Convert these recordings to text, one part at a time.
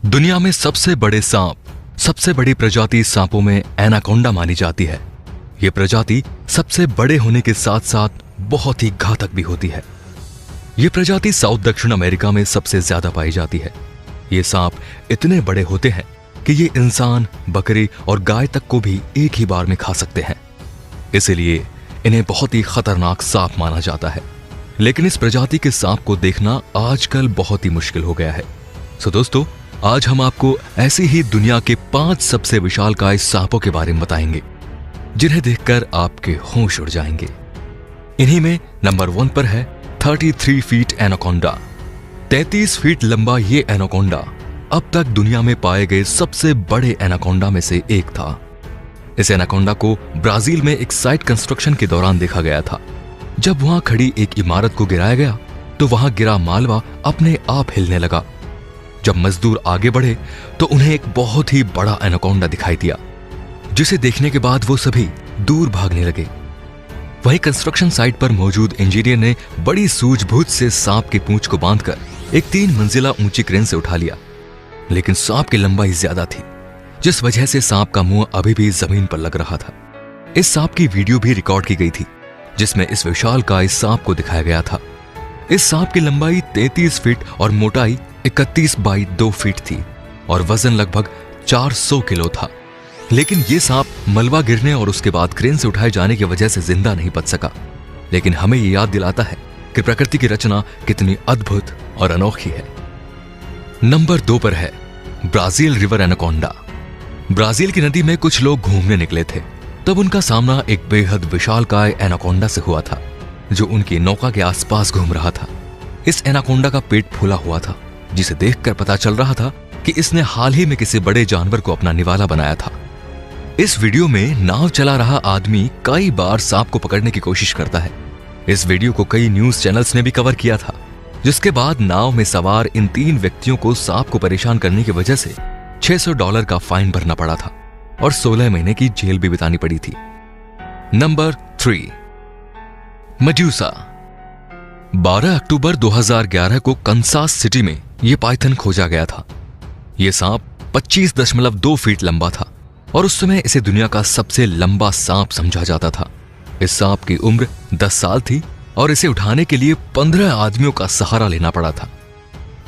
दुनिया में सबसे बड़े सांप, सबसे बड़ी प्रजाति सांपों में एनाकोंडा मानी जाती है। ये प्रजाति सबसे बड़े होने के साथ साथ बहुत ही घातक भी होती है। ये प्रजाति साउथ दक्षिण अमेरिका में सबसे ज्यादा पाई जाती है। ये सांप इतने बड़े होते हैं कि ये इंसान, बकरी और गाय तक को भी एक ही बार में खा सकते हैं। इसलिए इन्हें बहुत ही खतरनाक सांप माना जाता है। लेकिन इस प्रजाति के सांप को देखना आजकल बहुत ही मुश्किल हो गया है। सो दोस्तों, आज हम आपको ऐसी ही दुनिया के 5 सबसे विशालकाय सांपों के बारे में बताएंगे जिन्हें देखकर आपके होश उड़ जाएंगे। इन्हीं में नंबर 1 पर है 33 फीट एनाकोंडा। 33 फीट लंबा ये एनाकोंडा अब तक दुनिया में पाए गए सबसे बड़े एनाकोंडा में से एक था। इस एनाकोंडा को ब्राजील में एक साइट कंस्ट्रक्शन के दौरान देखा गया था। जब वहां खड़ी एक इमारत को गिराया गया तो वहां गिरा मालवा अपने आप हिलने लगा। जब मजदूर आगे बढ़े तो उन्हें एक बहुत ही बड़ा एनाकोंडा दिखाई दिया, जिसे देखने के बाद वो सभी दूर भागने लगे। वहीं कंस्ट्रक्शन साइट पर मौजूद इंजीनियर ने बड़ी सूझबूझ से सांप की पूंछ को बांधकर एक 3 मंजिला ऊंची क्रेन से उठा लिया। लेकिन सांप की लंबाई ज्यादा थी, जिस वजह से सांप का मुंह अभी भी जमीन पर लग रहा था। इस सांप की वीडियो भी रिकॉर्ड की गई थी, जिसमें इस विशालकाय सांप को दिखाया गया था। इस सांप की लंबाई 33 फीट और मोटाई 31 बाई 2 फीट थी और वजन लगभग 400 किलो था। लेकिन यह सांप मलबा गिरने और उसके बाद क्रेन से उठाए जाने की वजह से जिंदा नहीं बच सका। लेकिन हमें यह याद दिलाता है कि प्रकृति की रचना कितनी अद्भुत और अनोखी है। नंबर 2 पर है ब्राजील रिवर एनाकोंडा। ब्राजील की नदी में कुछ लोग घूमने निकले थे, तब उनका सामना एक बेहद विशालकाय एनाकोंडा से हुआ था, जो उनकी नौका के आसपास घूम रहा था। इस एनाकोंडा का पेट फूला हुआ था, जिसे देखकर पता चल रहा था कि इसने हाल ही में किसी बड़े जानवर को अपना निवाला बनाया था। इस वीडियो में नाव चला रहा आदमी कई बार सांप को पकड़ने की कोशिश करता है। इस वीडियो को कई न्यूज चैनल्स ने भी कवर किया था, जिसके बाद नाव में सवार इन 3 व्यक्तियों को सांप को परेशान करने की वजह से $600 का फाइन भरना पड़ा था और 16 महीने की जेल भी बितानी पड़ी थी। Number 3, Medusa. 12 अक्टूबर 2011 को कंसास सिटी में यह पाइथन खोजा गया था। यह सांप 25.2 फीट लंबा था और उस समय इसे दुनिया का सबसे लंबा सांप समझा जाता था। इस सांप की उम्र 10 साल थी और इसे उठाने के लिए 15 आदमियों का सहारा लेना पड़ा था।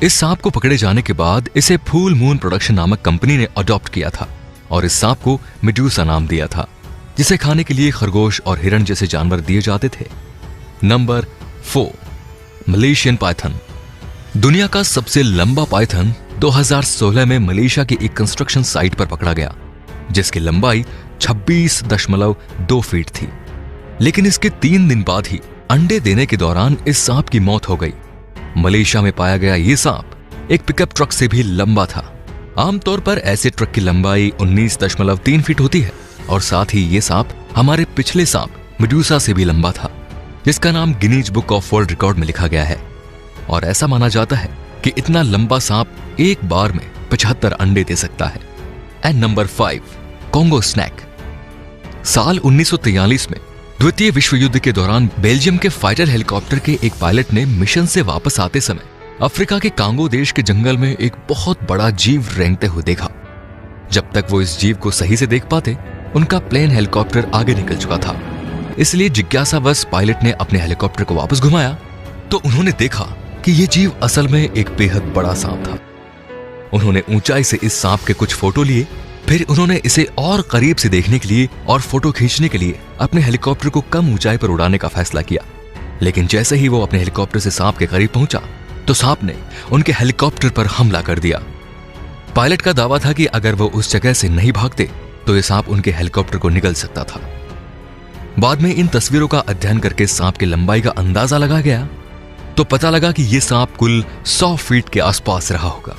इस सांप को पकड़े जाने के बाद इसे फुल मून प्रोडक्शन नामक कंपनी ने अडॉप्ट किया था और इस सांप को मेडूसा नाम दिया था, जिसे खाने के लिए खरगोश और हिरण जैसे जानवर दिए जाते थे। Number 4, Malaysian Python. दुनिया का सबसे लंबा पाइथन 2016 में मलेशिया की एक कंस्ट्रक्शन साइट पर पकड़ा गया, जिसकी लंबाई 26.2 फीट थी। लेकिन इसके 3 दिन बाद ही अंडे देने के दौरान इस सांप की मौत हो गई। मलेशिया में पाया गया यह सांप एक पिकअप ट्रक से भी लंबा था। आमतौर पर ऐसे ट्रक की लंबाई 19.3 फीट होती है और साथ ही यह सांप हमारे पिछले सांप मेडूसा से भी लंबा था, जिसका नाम Guinness book of world record में लिखा गया है। और ऐसा माना जाता है कि इतना लंबा सांप एक बार में 75 अंडे दे सकता है। And number 5, Congo snake. साल 1943 में द्वितीय विश्व युद्ध के दौरान बेल्जियम के फाइटर हेलीकॉप्टर के एक पायलट ने मिशन से वापस आते समय अफ्रीका के कांगो देश के जंगल में एक बहुत बड़ा जीव रेंगते हुए देखा। जब तक वो इस जीव को सही से देख पाते, उनका प्लेन हेलीकॉप्टर आगे निकल चुका था। इसलिए जिज्ञासावश पायलट ने अपने हेलीकॉप्टर को वापस घुमाया तो उन्होंने देखा कि यह जीव असल में एक बेहद बड़ा सांप था। उन्होंने ऊंचाई से इस सांप के कुछ फोटो लिए, फिर उन्होंने इसे और करीब से देखने के लिए और फोटो खींचने के लिए अपने हेलीकॉप्टर को कम ऊंचाई पर उड़ाने का फैसला किया। लेकिन जैसे ही वो अपने हेलीकॉप्टर से सांप के करीब पहुंचा तो सांप ने उनके हेलीकॉप्टर पर हमला कर दिया। पायलट का दावा था कि अगर वो उस जगह से नहीं भागते तो यह सांप उनके हेलीकॉप्टर को निगल सकता था। बाद में इन तस्वीरों का अध्ययन करके सांप की लंबाई का अंदाजा लगा गया तो पता लगा कि यह सांप कुल 100 फीट के आसपास रहा होगा।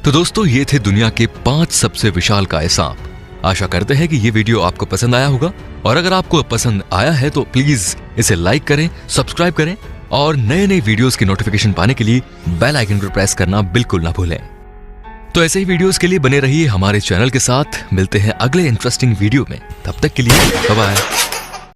तो दोस्तों, ये थे दुनिया के 5 सबसे विशालकाय सांप। आशा करते हैं कि ये वीडियो आपको पसंद आया होगा और अगर आपको पसंद आया है तो प्लीज इसे लाइक करें, सब्सक्राइब करें और नए नए वीडियोस की नोटिफिकेशन पाने के लिए बेल आइकन को प्रेस करना बिल्कुल ना भूलें। तो ऐसे ही वीडियोस के लिए बने रहिए हमारे चैनल के साथ। मिलते हैं अगले इंटरेस्टिंग वीडियो में, तब तक के लिए बाय बाय।